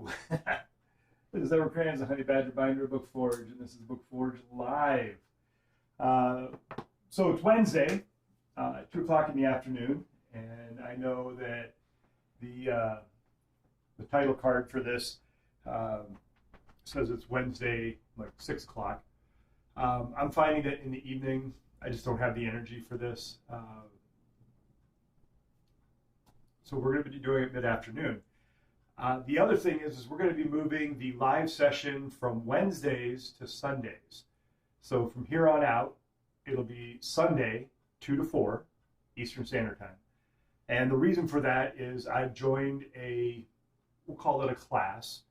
Hello. This is Edward Kranz, the Honey Badger Binder of BookForge, and this is BookForge Live. So it's Wednesday, 2 o'clock in the afternoon, and I know that the title card for this says it's Wednesday, like 6 o'clock. I'm finding that in the evening, I just don't have the energy for this. So we're going to be doing it mid-afternoon. The other thing is we're going to be moving the live session from Wednesdays to Sundays. So from here on out, it'll be Sunday, 2 to 4 Eastern Standard Time. And the reason for that is I've joined we'll call it a class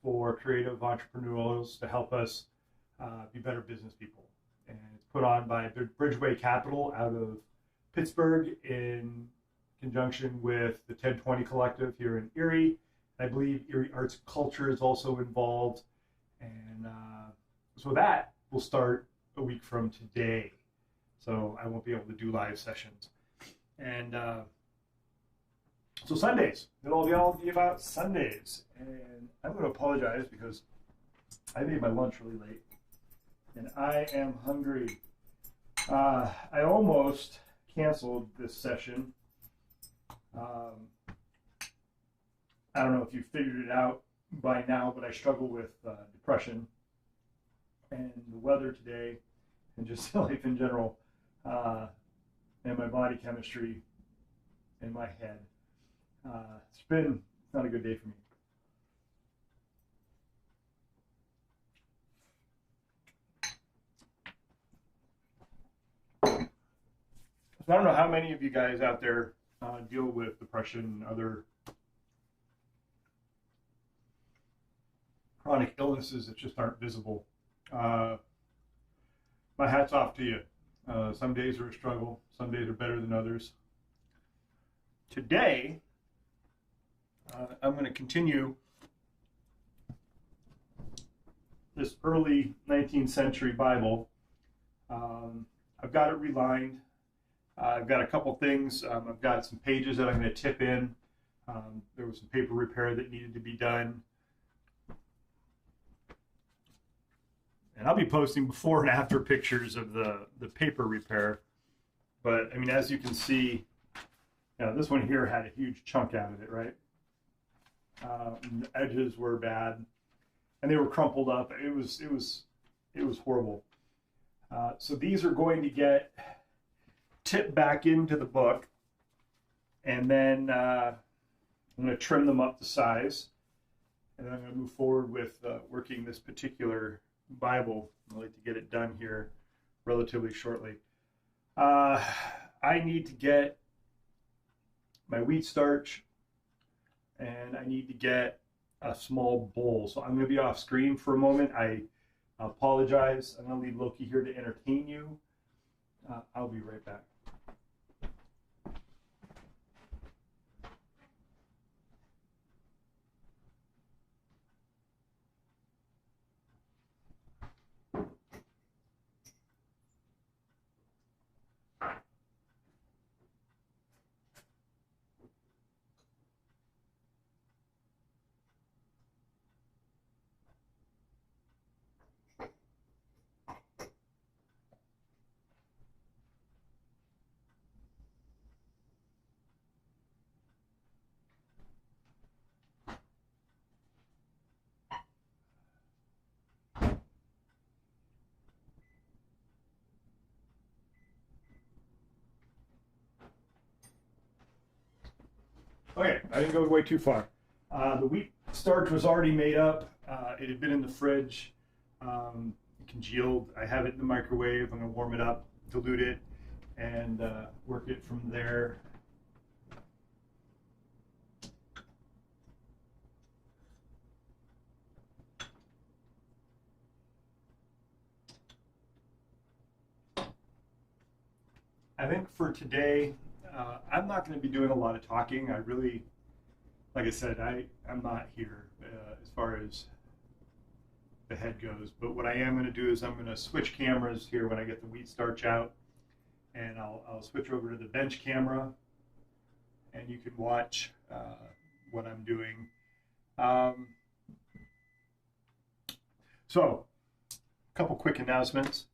for creative entrepreneurs to help us be better business people. And it's put on by Bridgeway Capital out of Pittsburgh in conjunction with the 1020 Collective here in Erie. I believe Erie Arts Culture is also involved. And so that will start a week from today. So I won't be able to do live sessions. And so Sundays, it'll all be about Sundays. And I'm going to apologize because I made my lunch really late. And I am hungry. I almost canceled this session. I don't know if you figured it out by now, but I struggle with depression and the weather today and just life in general and my body chemistry in my head. It's not a good day for me. So I don't know how many of you guys out there deal with depression and other chronic illnesses that just aren't visible. My hat's off to you. Some days are a struggle. Some days are better than others. Today, I'm going to continue this early 19th century Bible. I've got it relined. I've got a couple things. I've got some pages that I'm going to tip in. There was some paper repair that needed to be done. And I'll be posting before and after pictures of the paper repair. But, I mean, as you can see, this one here had a huge chunk out of it, right? The edges were bad. And they were crumpled up. It was horrible. So these are going to get tip back into the book, and then I'm going to trim them up to size, and then I'm going to move forward with working this particular Bible. I'd like to get it done here relatively shortly. I need to get my wheat starch, and I need to get a small bowl. So I'm going to be off screen for a moment. I apologize. I'm going to leave Loki here to entertain you. I'll be right back. Okay, I didn't go way too far. The wheat starch was already made up. It had been in the fridge. It congealed. I have it in the microwave. I'm going to warm it up, dilute it, and work it from there. I think for today, I'm not going to be doing a lot of talking. I really, like I said, I'm not here as far as the head goes. But what I am going to do is I'm going to switch cameras here when I get the wheat starch out. And I'll switch over to the bench camera. And you can watch what I'm doing. Um, so, a couple quick announcements.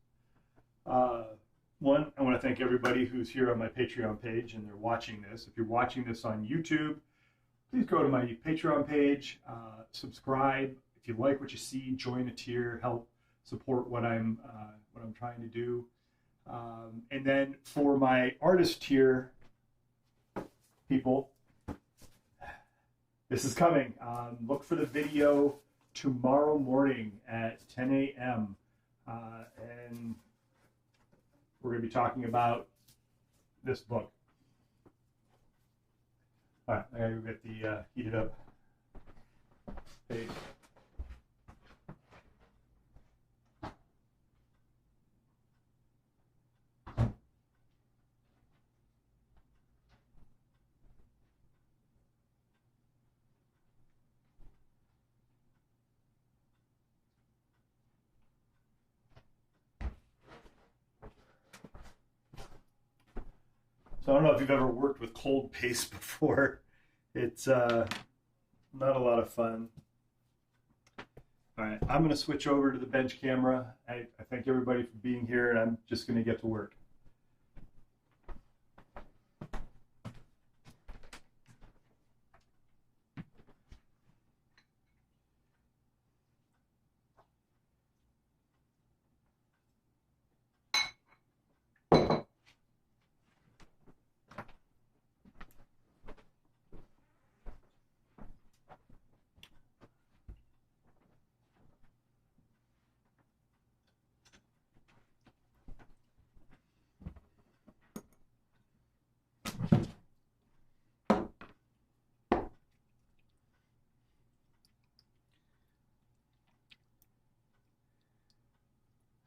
One, I want to thank everybody who's here on my Patreon page and they're watching this. If you're watching this on YouTube, please go to my Patreon page, subscribe. If you like what you see, join a tier, help support what I'm trying to do. And then for my artist tier people, this is coming. Look for the video tomorrow morning at 10 a.m. And we're going to be talking about this book. All right, I gotta go get the heated up page. So I don't know if you've ever worked with cold paste before. It's not a lot of fun. All right, I'm going to switch over to the bench camera. I thank everybody for being here, and I'm just going to get to work.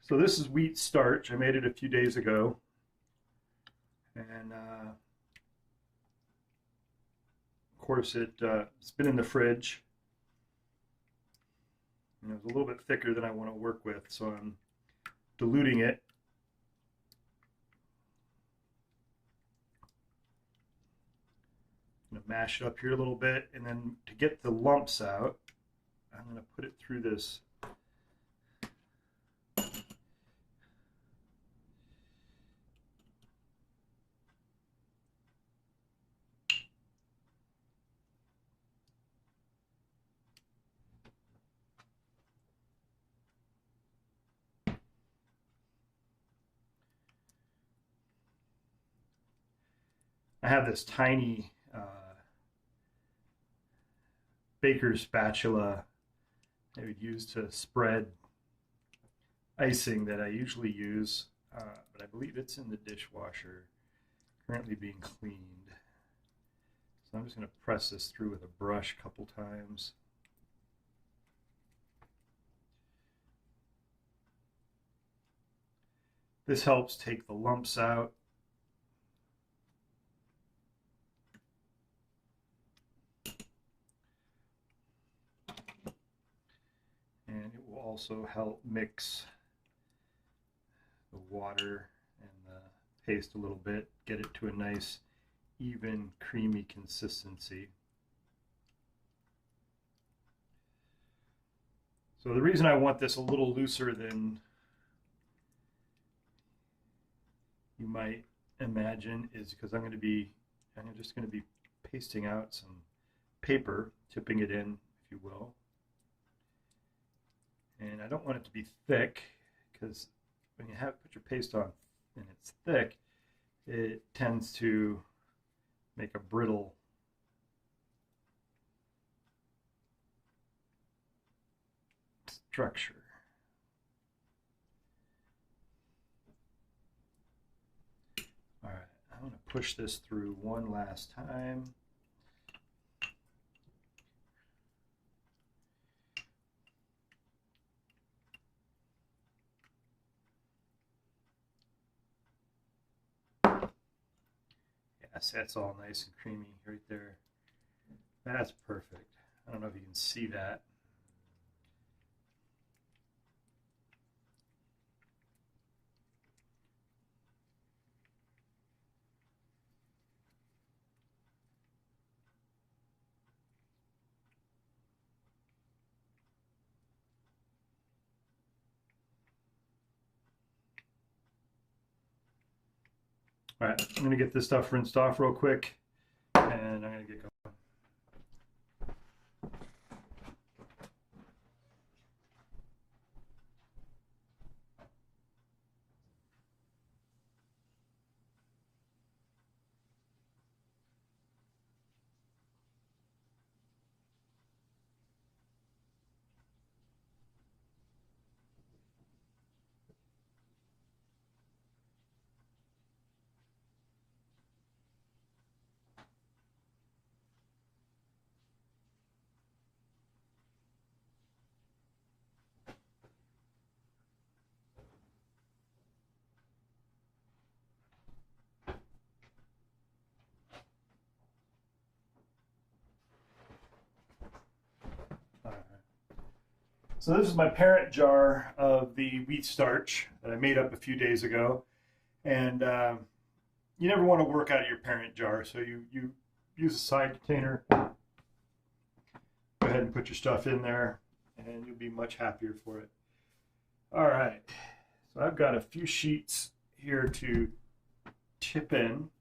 So this is wheat starch. I made it a few days ago. And of course it's been in the fridge. And it was a little bit thicker than I want to work with, so I'm diluting it. I'm going to mash it up here a little bit, and then to get the lumps out, I'm going to put it through this I have this tiny baker's spatula I would use to spread icing that I usually use, but I believe it's in the dishwasher, currently being cleaned. So I'm just going to press this through with a brush a couple times. This helps take the lumps out. And it will also help mix the water and the paste a little bit, get it to a nice, even, creamy consistency. So the reason I want this a little looser than you might imagine is because I'm just going to be pasting out some paper, tipping it in, if you will. And I don't want it to be thick, because when you put your paste on and it's thick, it tends to make a brittle structure. All right, I'm going to push this through one last time. Yes, that's all nice and creamy right there. That's perfect. I don't know if you can see that. All right, I'm gonna get this stuff rinsed off real quick, and I'm gonna get going. So this is my parent jar of the wheat starch that I made up a few days ago. And you never want to work out of your parent jar, so you use a side container. Go ahead and put your stuff in there, and you'll be much happier for it. All right, so I've got a few sheets here to tip in.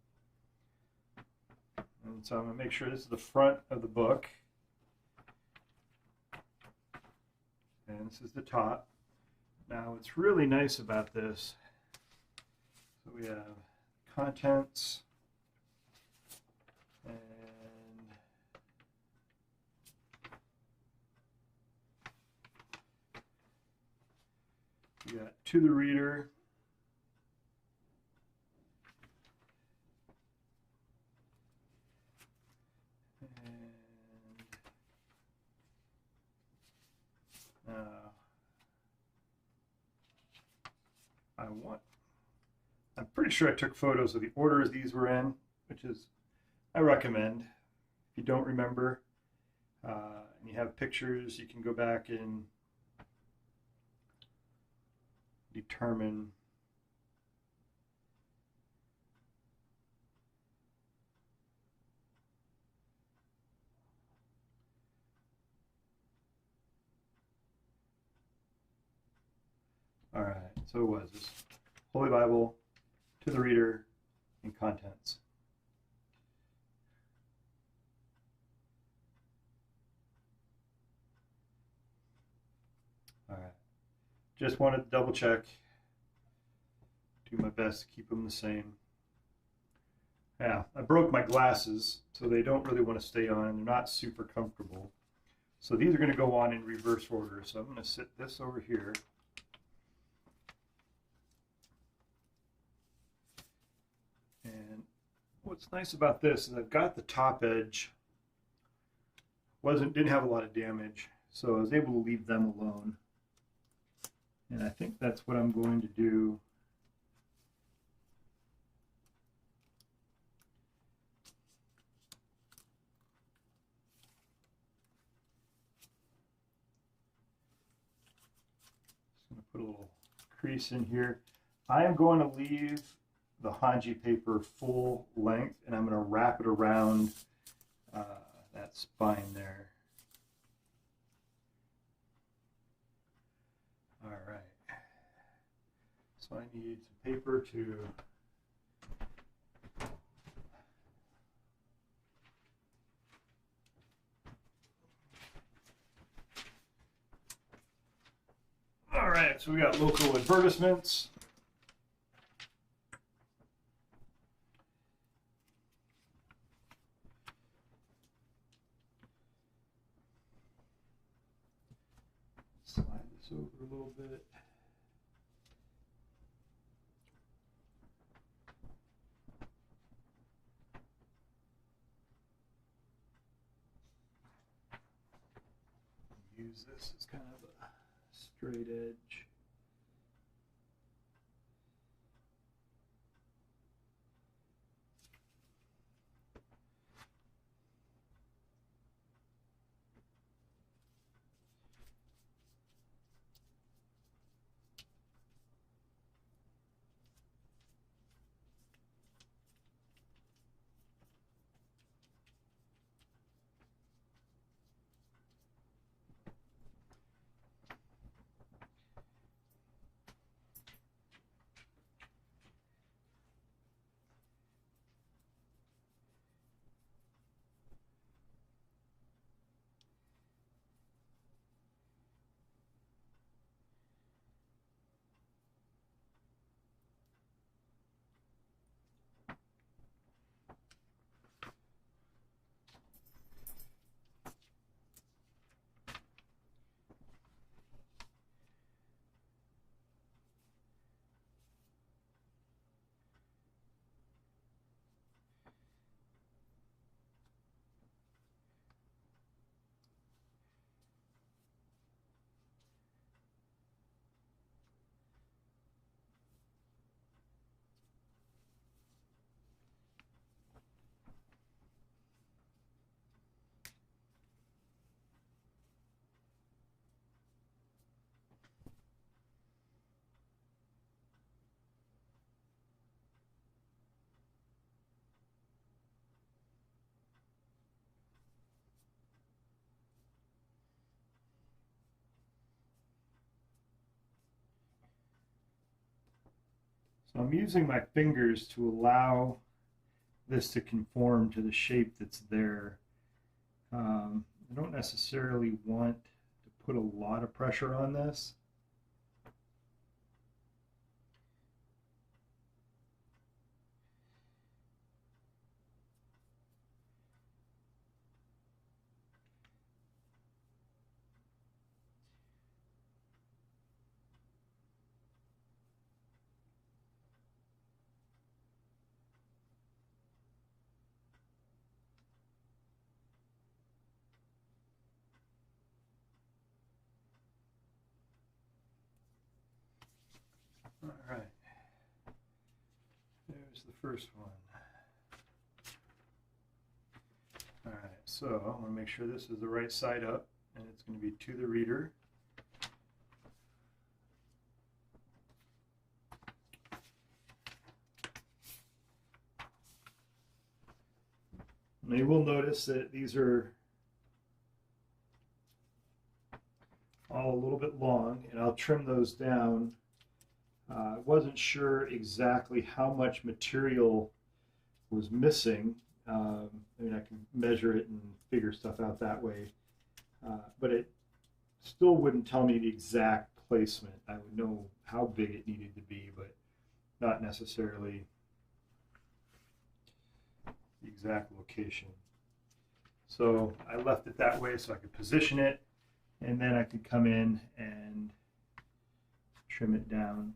And so I'm going to make sure this is the front of the book. And this is the top. Now, what's really nice about this, so we have contents, and we got to the reader, I'm pretty sure I took photos of the orders these were in, which is, I recommend. If you don't remember, and you have pictures, you can go back and determine all right, so it was this Holy Bible, to the reader, and contents. All right, just wanted to double check, do my best to keep them the same. Yeah, I broke my glasses, so they don't really want to stay on, and they're not super comfortable. So these are going to go on in reverse order. So I'm going to sit this over here. And what's nice about this is I've got the top edge, didn't have a lot of damage, so I was able to leave them alone. And I think that's what I'm going to do. Just going to put a little crease in here. I am going to leave the Hanji paper full length, and I'm going to wrap it around that spine there. All right. So I need some paper to all right, so we got local advertisements. Slide this over a little bit. Use this as kind of a straight edge. So I'm using my fingers to allow this to conform to the shape that's there. I don't necessarily want to put a lot of pressure on this. All right, there's the first one. All right, so I want to make sure this is the right side up, and it's going to be to the reader. Now you will notice that these are all a little bit long, and I'll trim those down. I wasn't sure exactly how much material was missing. I mean, I can measure it and figure stuff out that way, but it still wouldn't tell me the exact placement. I would know how big it needed to be, but not necessarily the exact location. So I left it that way so I could position it, and then I could come in and trim it down.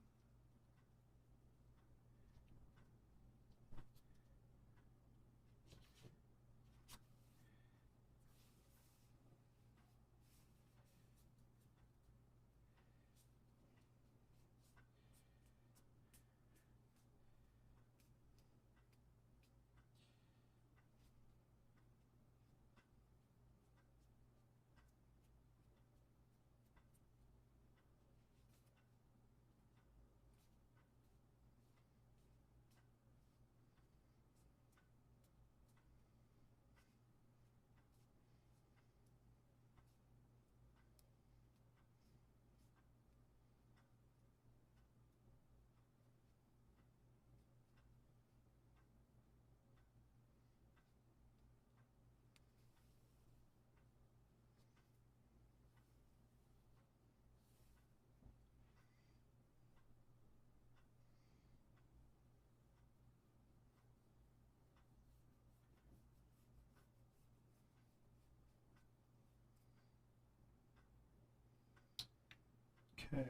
Okay,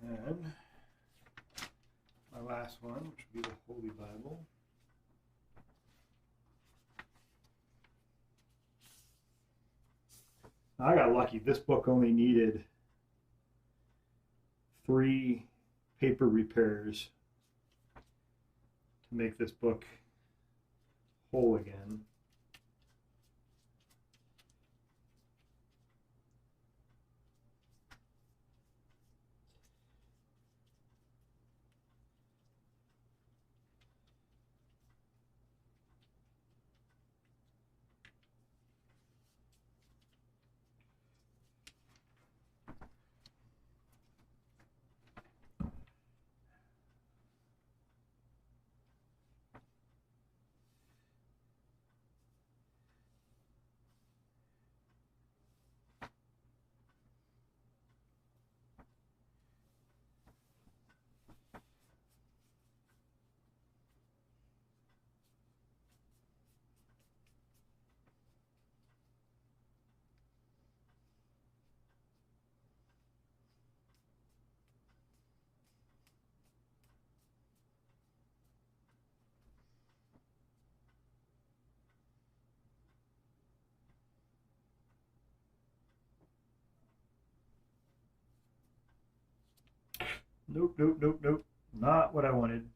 and then my last one, which would be the Holy Bible. Now, I got lucky. This book only needed 3 paper repairs to make this book whole again. Nope, nope, nope, nope. Not what I wanted.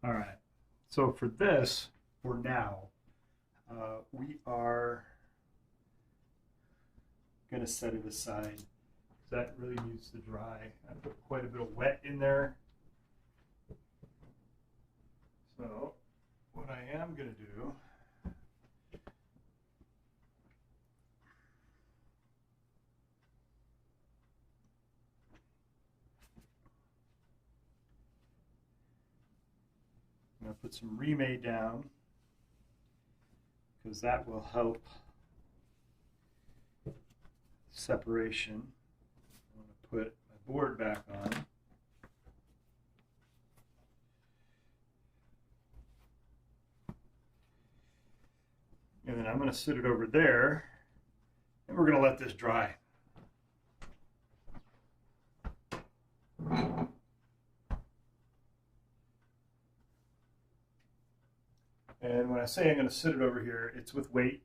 All right. So for this, for now, we are going to set it aside. That really needs to dry. I put quite a bit of wet in there. So what I am going to do, I'm going to put some remade down because that will help separation. I'm going to put my board back on. And then I'm going to sit it over there, and we're going to let this dry. And when I say I'm going to sit it over here, it's with weight.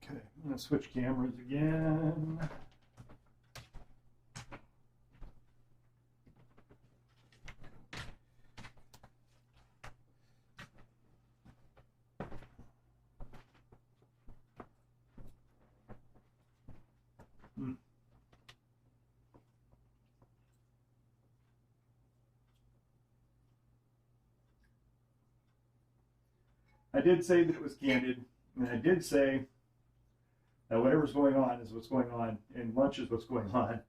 Okay, I'm going to switch cameras again. I did say that it was candid, and I did say that whatever's going on is what's going on, and lunch is what's going on.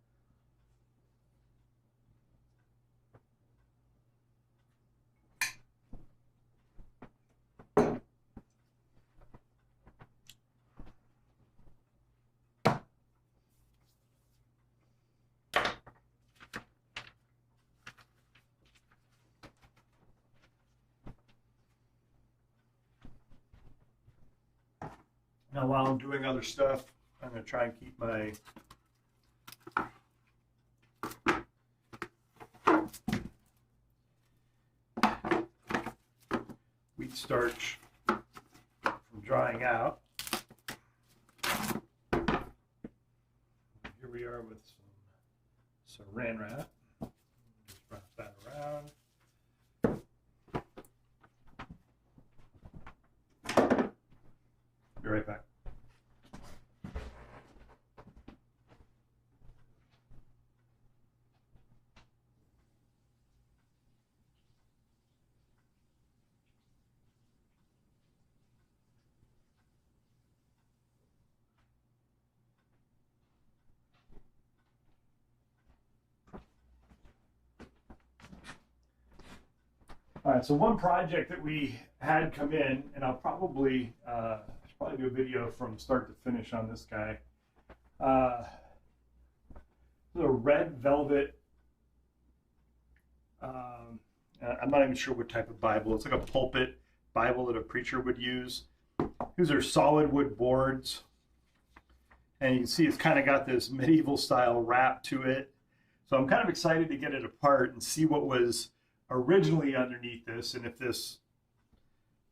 Now, while I'm doing other stuff, I'm going to try and keep my wheat starch from drying out. Here we are with some saran wrap. Just wrap that around. Be right back. All right, so one project that we had come in, and I'll probably do a video from start to finish on this guy. This is a red velvet. I'm not even sure what type of Bible. It's like a pulpit Bible that a preacher would use. These are solid wood boards, and you can see it's kind of got this medieval style wrap to it. So I'm kind of excited to get it apart and see what was originally underneath this, and if this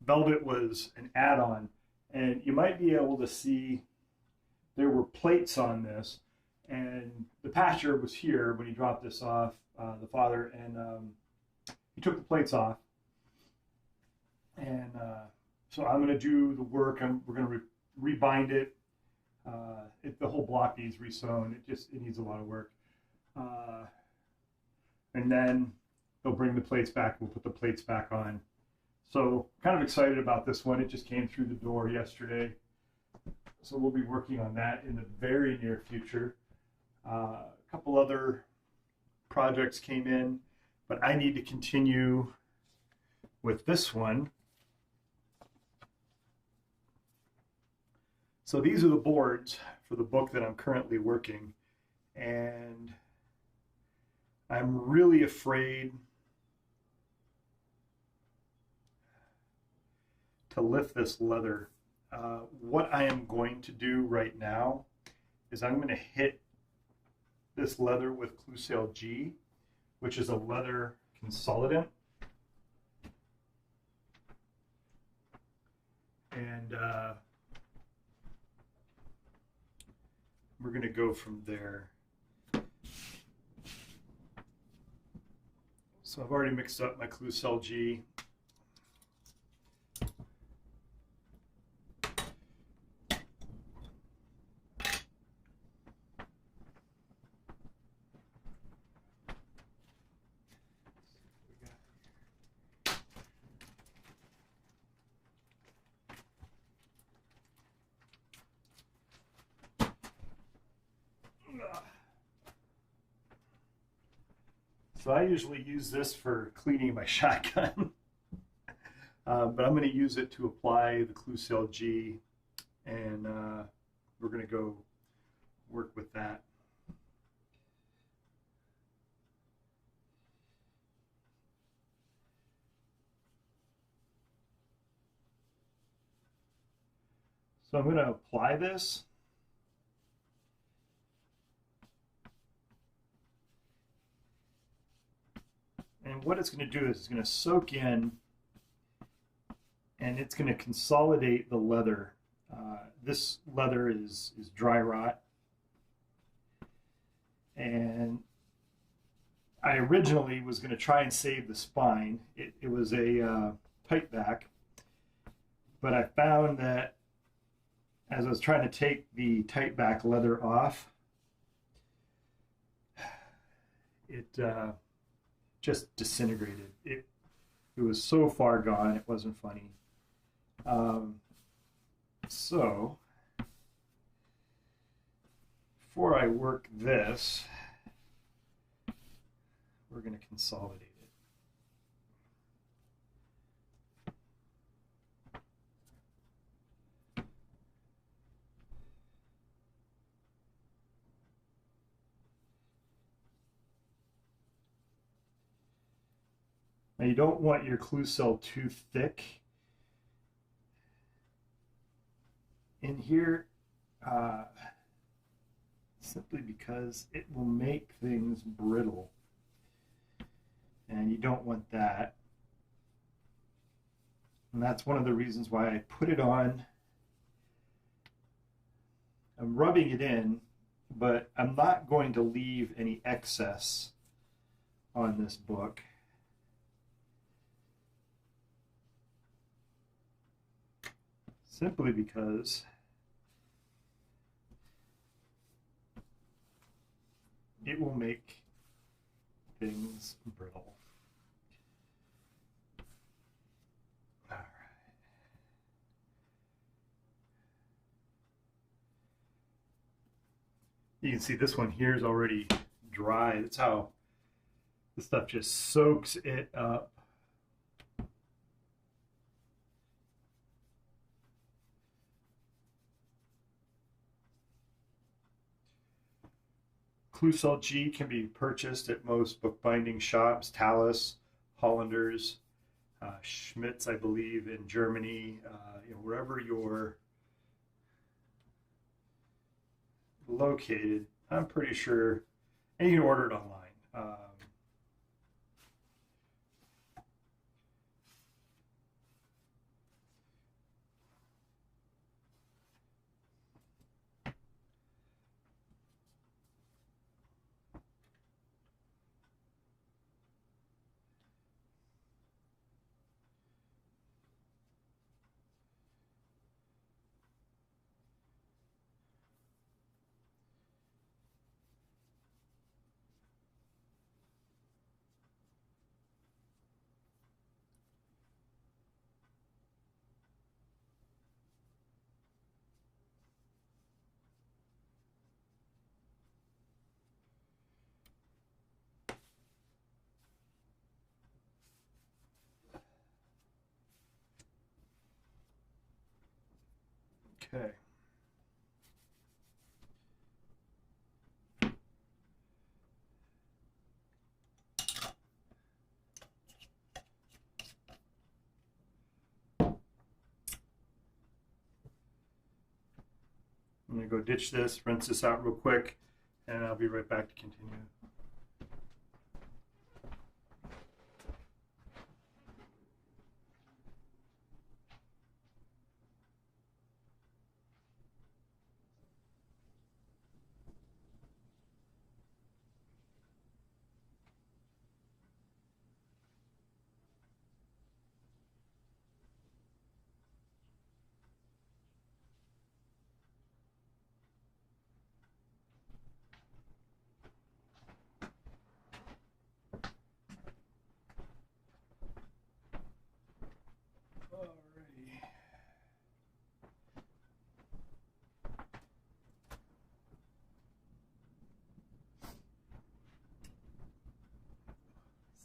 velvet was an add-on. And you might be able to see there were plates on this, and the pastor was here when he dropped this off, the father, and he took the plates off. And so I'm going to do the work. We're going to rebind it. The whole block needs resewn. It needs a lot of work. And then they'll bring the plates back. We'll put the plates back on. So kind of excited about this one. It just came through the door yesterday. So we'll be working on that in the very near future. A couple other projects came in, but I need to continue with this one. So these are the boards for the book that I'm currently working. And I'm really afraid to lift this leather. What I am going to do right now is I'm going to hit this leather with Clusail G, which is a leather consolidant. And we're going to go from there. So I've already mixed up my Klucel G. So I usually use this for cleaning my shotgun, but I'm going to use it to apply the Klucel G, and we're going to go work with that. So I'm going to apply this. And what it's going to do is it's going to soak in, and it's going to consolidate the leather. This leather is dry rot. And I originally was going to try and save the spine. It was a tight back. But I found that as I was trying to take the tight back leather off, it just disintegrated. It was so far gone, it wasn't funny. So before I work this, we're going to consolidate it. Now you don't want your Klucel too thick in here, simply because it will make things brittle, and you don't want that. And that's one of the reasons why I put it on. I'm rubbing it in, but I'm not going to leave any excess on this book. Simply because it will make things brittle. All right. You can see this one here is already dry. That's how the stuff just soaks it up. Klucel G can be purchased at most bookbinding shops, Tallis, Hollanders, Schmitz, I believe, in Germany, wherever you're located. I'm pretty sure, and you can order it online. Okay. I'm going to go ditch this, rinse this out real quick, and I'll be right back to continue.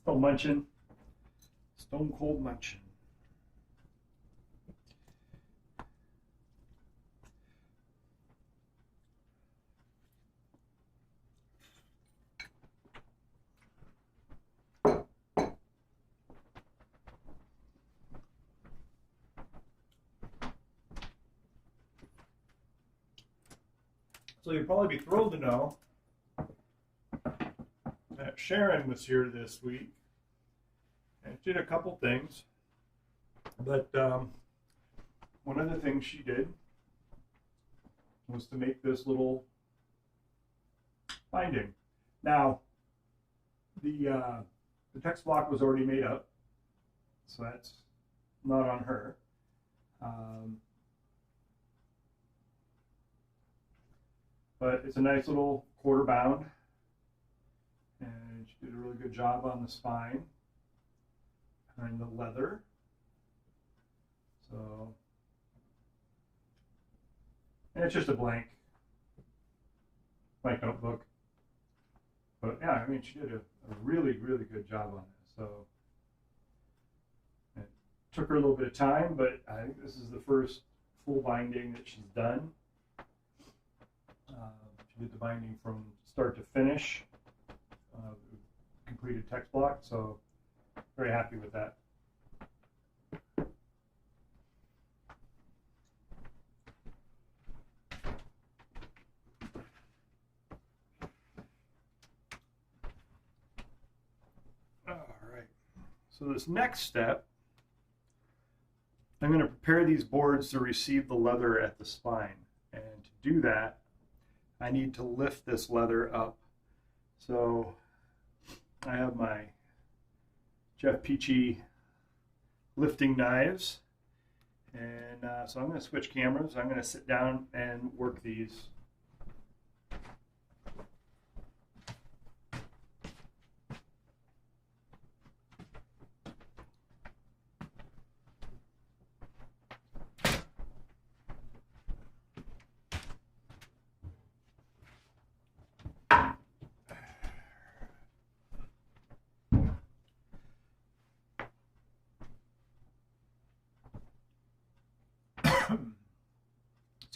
Still munching. Stone cold munching. So you'll probably be thrilled to know that Sharon was here this week and did a couple things. But one of the things she did was to make this little binding. Now, the text block was already made up, so that's not on her. But it's a nice little quarter bound, and she did a really good job on the spine and the leather. So, and it's just a blank notebook. But yeah, I mean, she did a really, really good job on this. So it took her a little bit of time, but I think this is the first full binding that she's done. She did the binding from start to finish, completed text block, so very happy with that. All right, so this next step, I'm going to prepare these boards to receive the leather at the spine, and to do that, I need to lift this leather up. So I have my Jeff Peachy lifting knives, and so I'm going to switch cameras. I'm going to sit down and work these.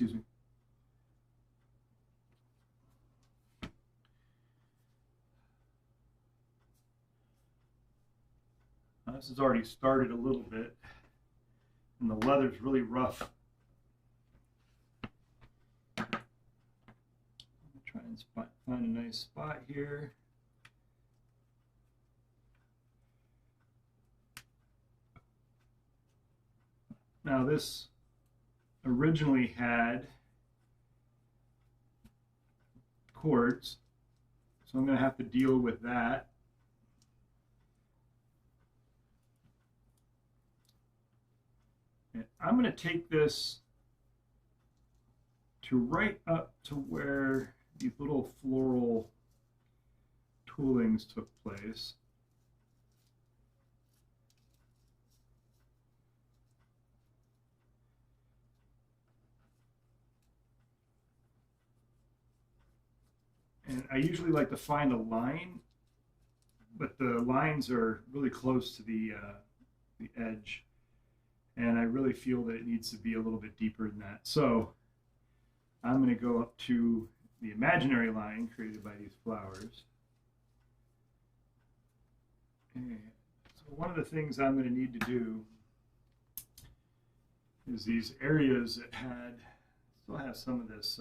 Excuse me. This has already started a little bit, and the leather's really rough. I'm gonna try and find a nice spot here. Now this originally had cords, so I'm going to have to deal with that. And I'm going to take this to right up to where these little floral toolings took place. And I usually like to find a line, but the lines are really close to the edge, and I really feel that it needs to be a little bit deeper than that. So I'm going to go up to the imaginary line created by these flowers. And so one of the things I'm going to need to do is these areas that still have some of this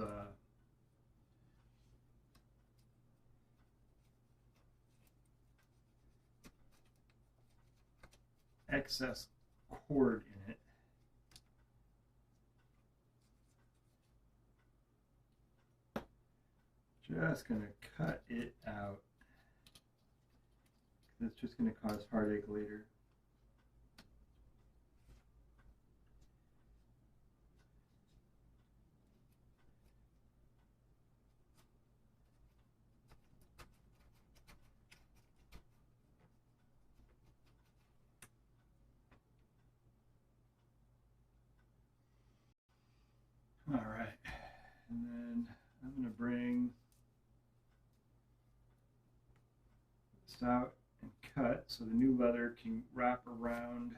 excess cord in it. Just going to cut it out. It's just going to cause heartache later. All right, and then I'm going to bring this out and cut so the new leather can wrap around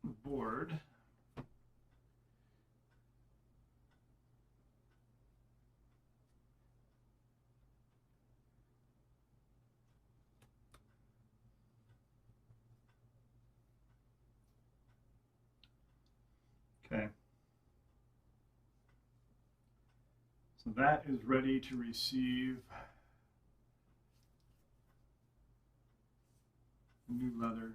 the board. Okay. So that is ready to receive new leather.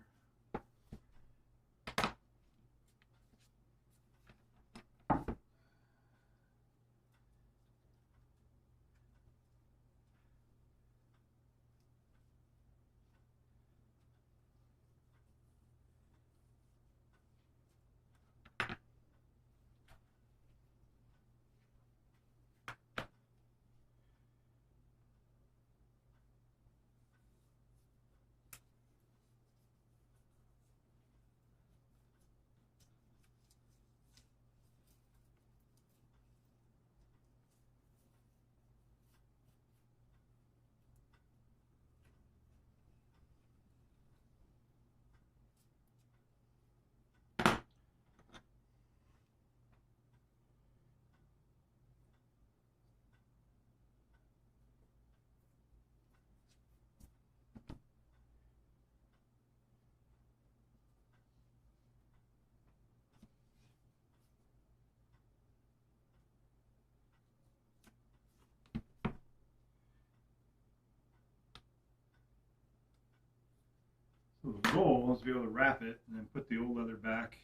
So the goal is to be able to wrap it and then put the old leather back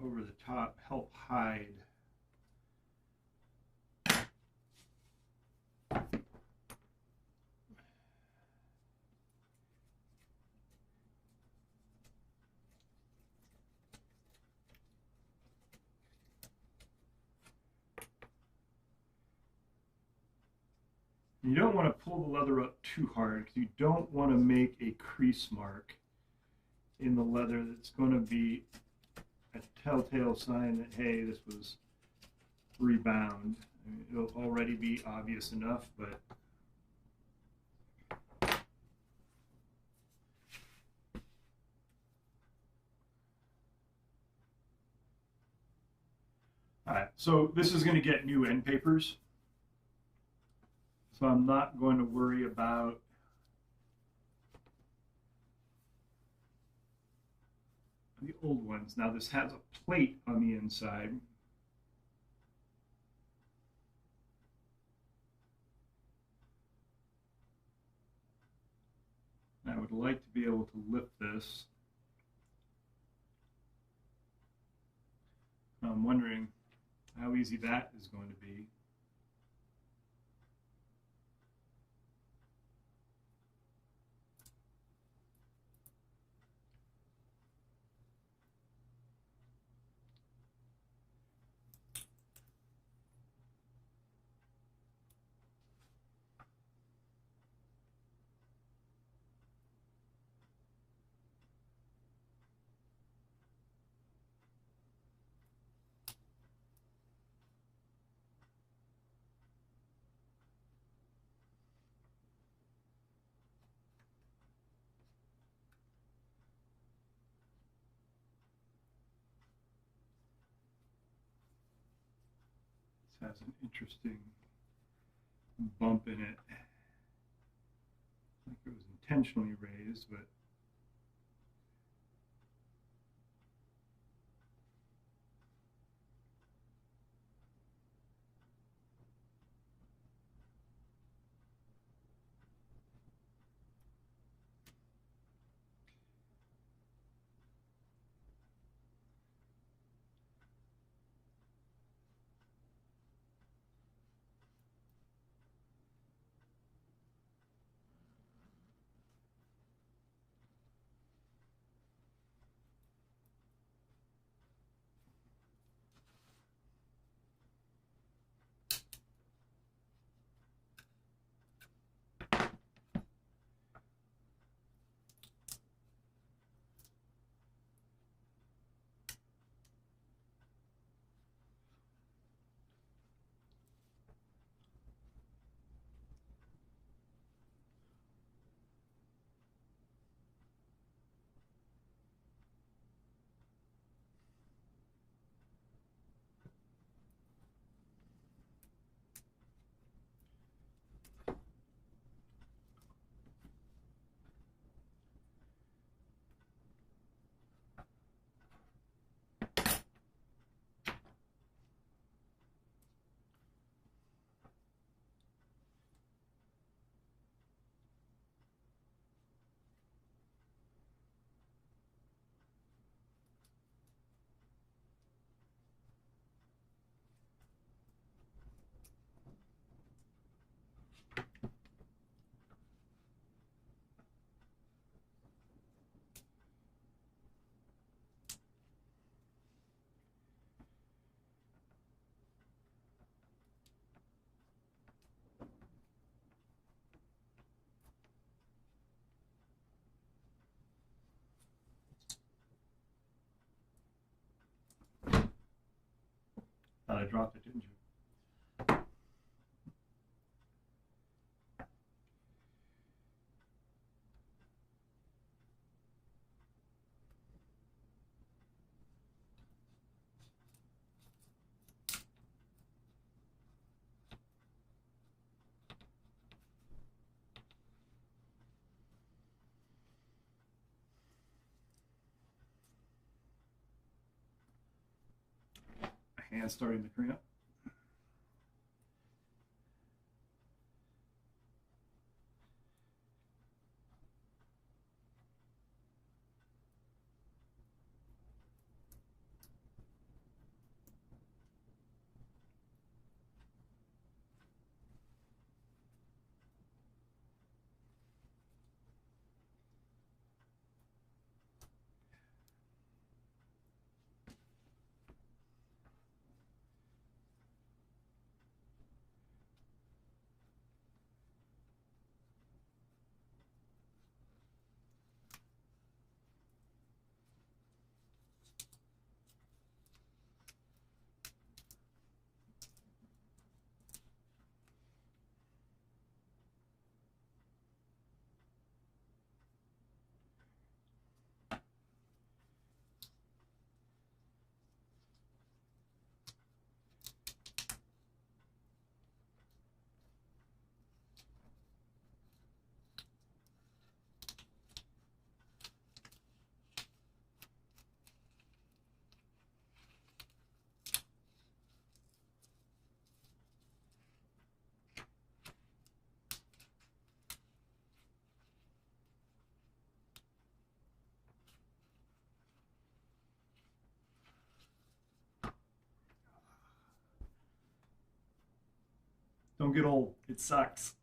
over the top, help hide. You don't want to pull the leather up too hard because you don't want to make a crease mark in the leather that's going to be a telltale sign that, hey, this was rebound. I mean, it'll already be obvious enough, but all right, so this is going to get new end papers. So I'm not going to worry about the old ones. Now this has a plate on the inside. I would like to be able to lift this. I'm wondering how easy that is going to be. Has an interesting bump in it. Like it was intentionally raised, but I dropped it, didn't you? My hand's starting to cramp. Don't get old. It sucks.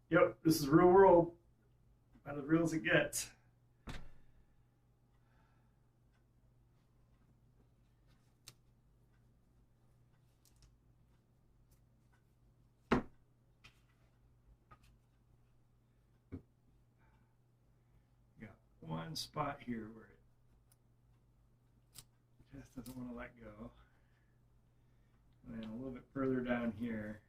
Yep, this is real world. About as real as it gets. Got one spot here where it just doesn't want to let go. And then a little bit further down here.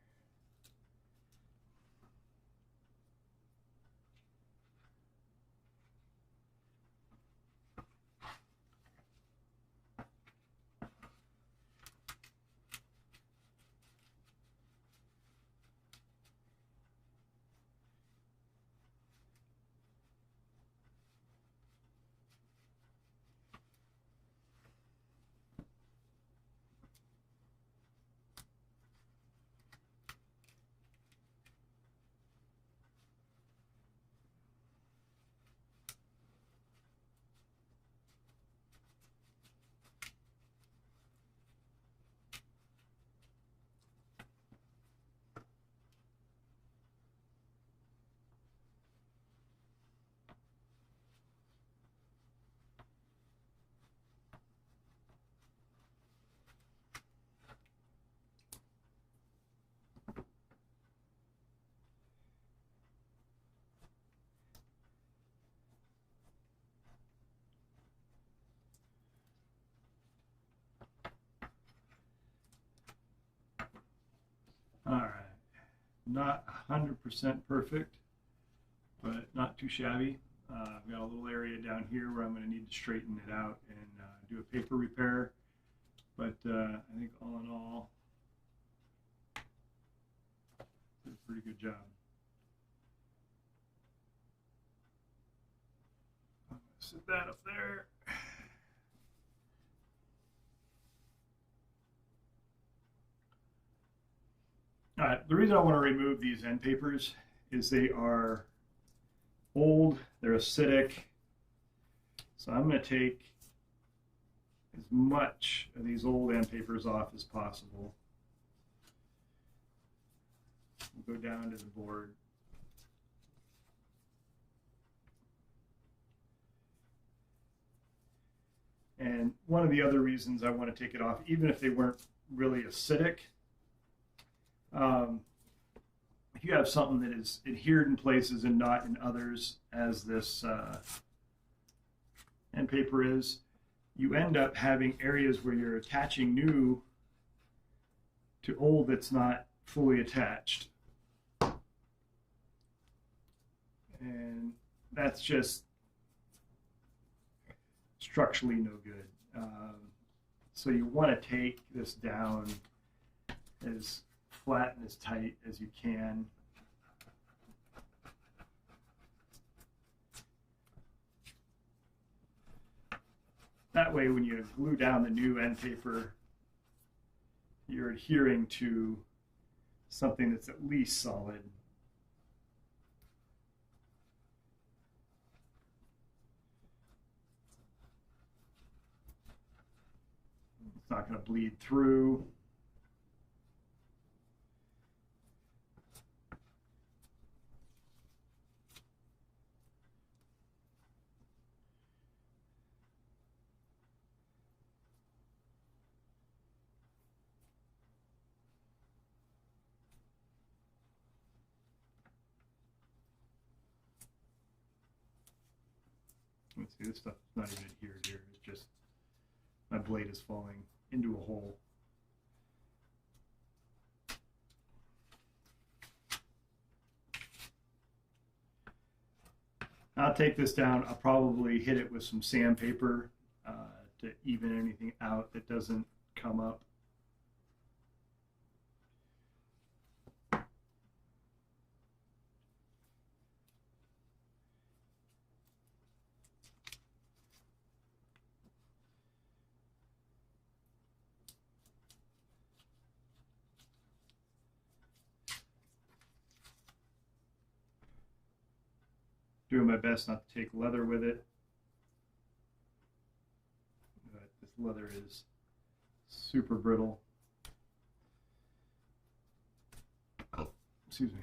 All right, not 100% perfect, but not too shabby. I've got a little area down here where I'm going to need to straighten it out and do a paper repair, but I think all in all, did a pretty good job. I'm going to set that up there. All right, the reason I want to remove these end papers is they are old, they're acidic. So I'm going to take as much of these old end papers off as possible. We'll go down to the board. And one of the other reasons I want to take it off, even if they weren't really acidic, if you have something that is adhered in places and not in others, as this end paper is, you end up having areas where you're attaching new to old that's not fully attached. And that's just structurally no good. So you want to take this down as flat and as tight as you can. That way, when you glue down the new end paper, you're adhering to something that's at least solid. It's not going to bleed through. Let's see, this stuff is not even adhered here. It's just my blade is falling into a hole. I'll take this down. I'll probably hit it with some sandpaper to even anything out that doesn't come up. Doing my best not to take leather with it, but this leather is super brittle. Oh, excuse me.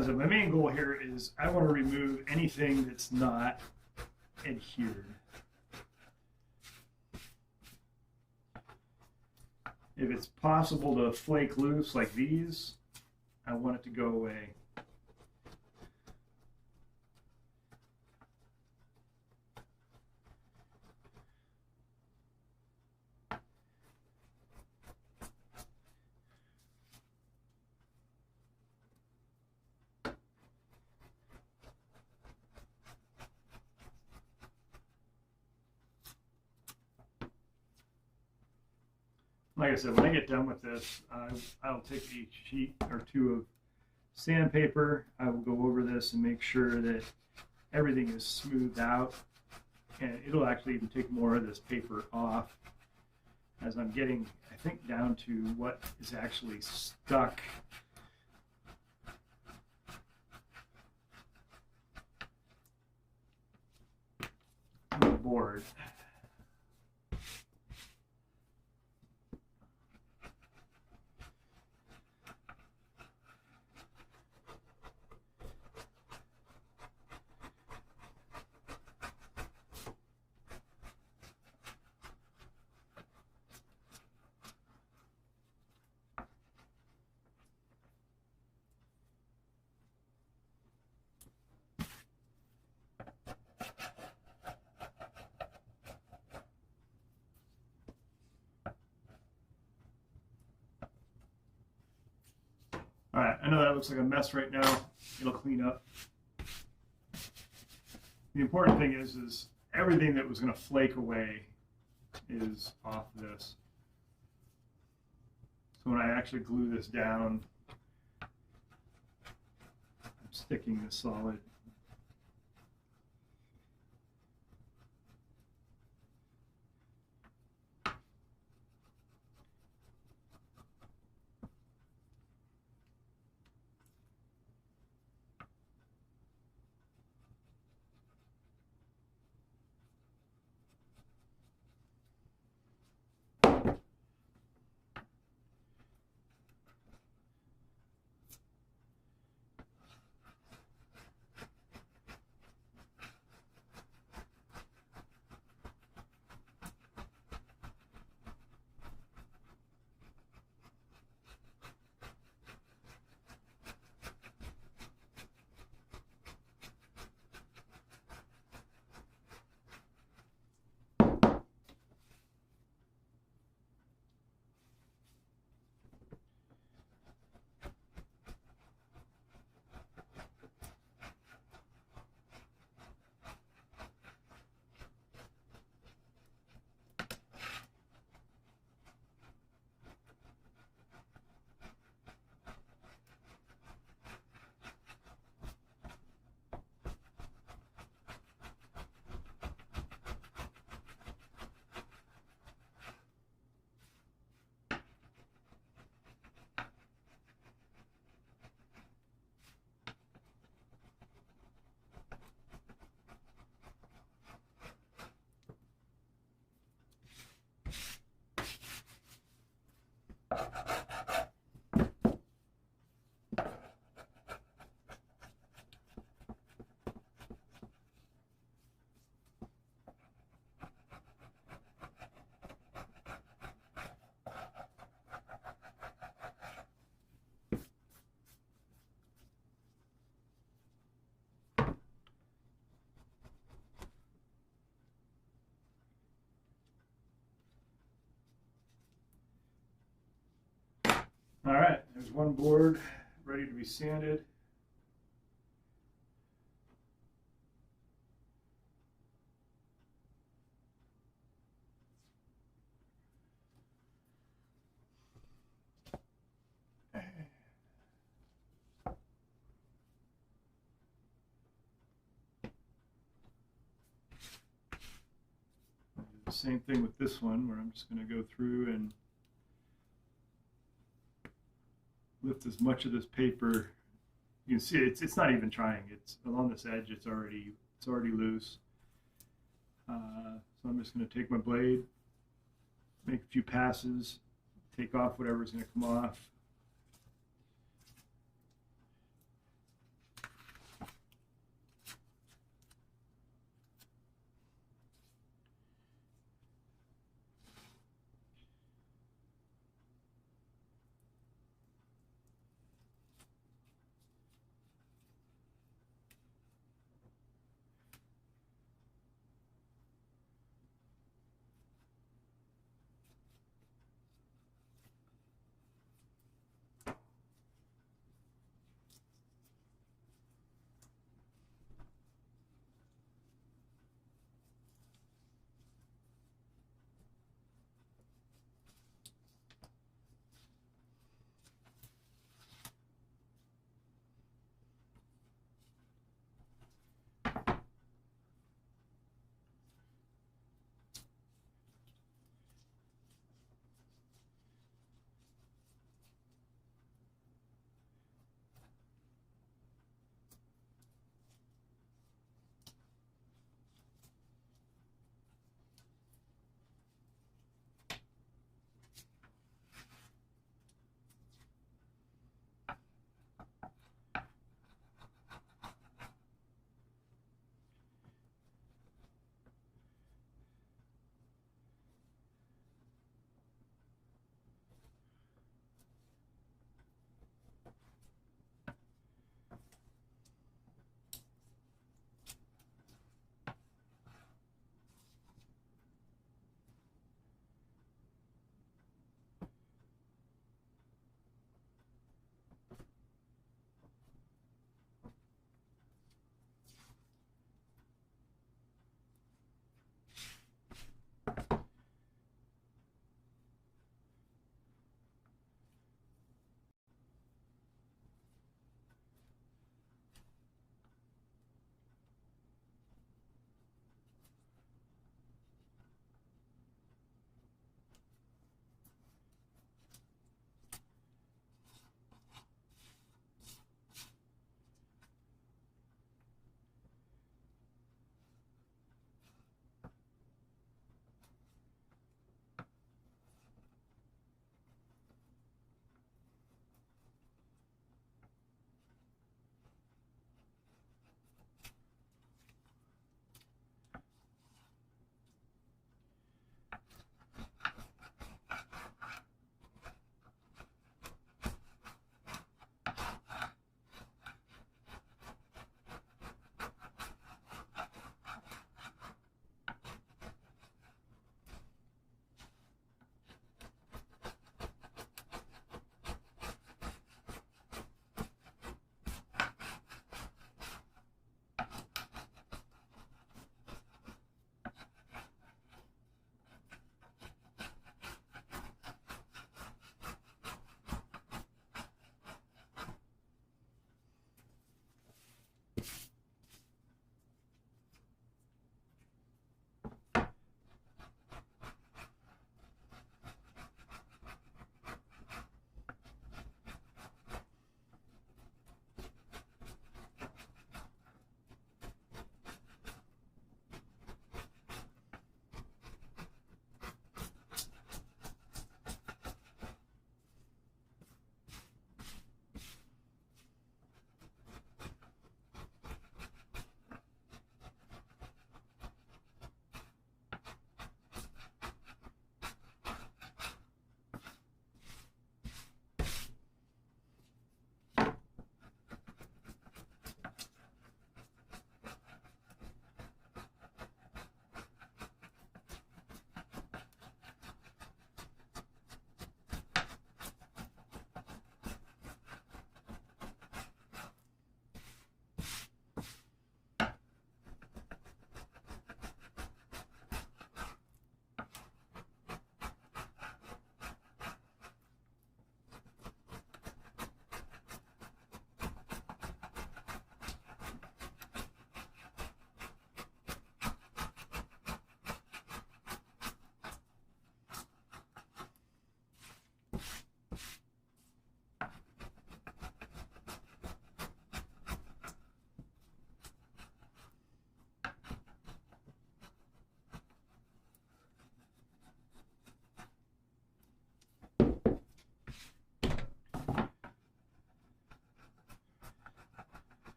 So my main goal here is I want to remove anything that's not adhered. If it's possible to flake loose like these, I want it to go away. like I said, when I get done with this, I'll take a sheet or two of sandpaper. I will go over this and make sure that everything is smoothed out, and it'll actually even take more of this paper off as I'm getting, I think, down to what is actually stuck on the board. All right, I know that looks like a mess right now. It'll clean up. The important thing is everything that was going to flake away is off this. So when I actually glue this down, I'm sticking this solid. All right, there's one board ready to be sanded. The same thing with this one, where I'm just going to go through and lift as much of this paper. You can see it's not even trying. It's along this edge. It's already loose. So I'm just going to take my blade, make a few passes, take off whatever's going to come off.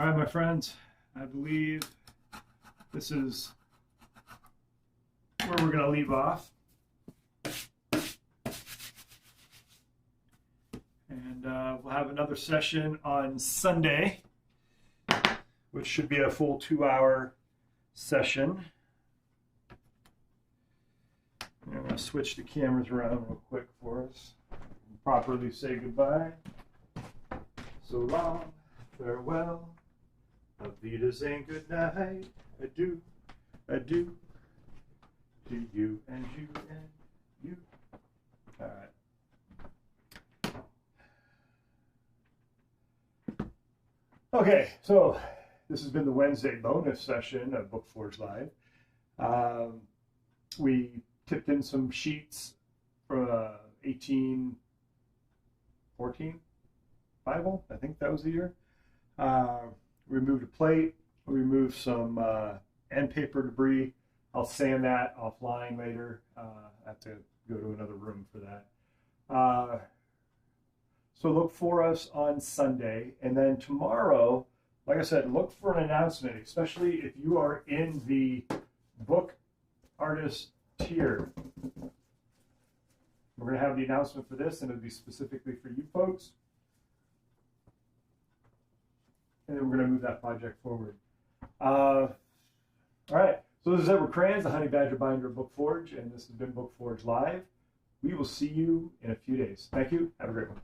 All right, my friends, I believe this is where we're going to leave off. And we'll have another session on Sunday, which should be a full 2-hour session. I'm going to switch the cameras around real quick for us. Properly say goodbye. So long, farewell, auf Wiedersehen, good night, adieu, adieu, to you and you and you. All right. Okay, so this has been the Wednesday bonus session of BookForge Live. We tipped in some sheets from 1814 Bible. I think that was the year. Removed a plate. Removed some end paper debris. I'll sand that offline later. I have to go to another room for that. So look for us on Sunday. And then tomorrow, like I said, look for an announcement, especially if you are in the book artist tier. We're going to have the announcement for this, and it'll be specifically for you folks. And then we're going to move that project forward. All right. So this is Edward Kranz, the Honey Badger Binder of BookForge, and this has been BookForge Live. We will see you in a few days. Thank you. Have a great one.